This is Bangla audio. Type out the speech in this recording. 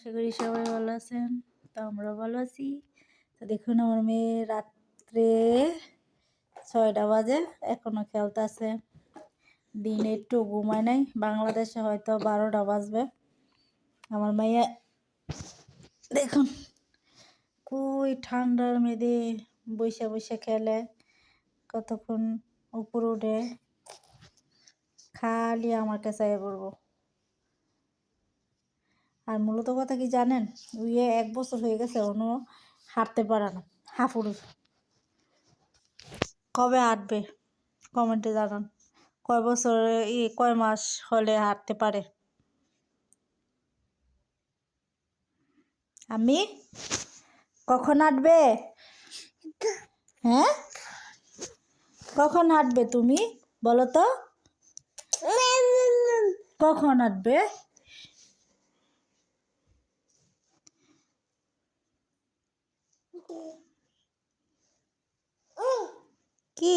আশা করি সবাই ভালো আছেন। তো আমরা ভালো আছি। তো দেখুন আমার মেয়ে রাত্রে ৬টা বাজে এখনো খেলতেছে। দিনে একটু ঘুমায় নাই। বাংলাদেশে হয়তো 12টা বাজবে। আমার মেয়ে দেখুন কই ঠান্ডার মেয়েদে বইসা বইসা খেলে, কতক্ষণ উপরে উঠে খালি আমার কাছে আয়া পড়বো। আর মূলত কথা কি জানেন, ওই 1 বছর হয়ে গেছে অন্য হাঁটতে পারে না, হাঁপুড়ি। কবে হাঁটবে কমেন্টে জানান। কয় বছর কয় মাস হলে হাঁটতে পারে? আমি কখন হাঁটবে? হ্যাঁ, কখন হাঁটবে তুমি বলো তো? কখন হাঁটবে? কি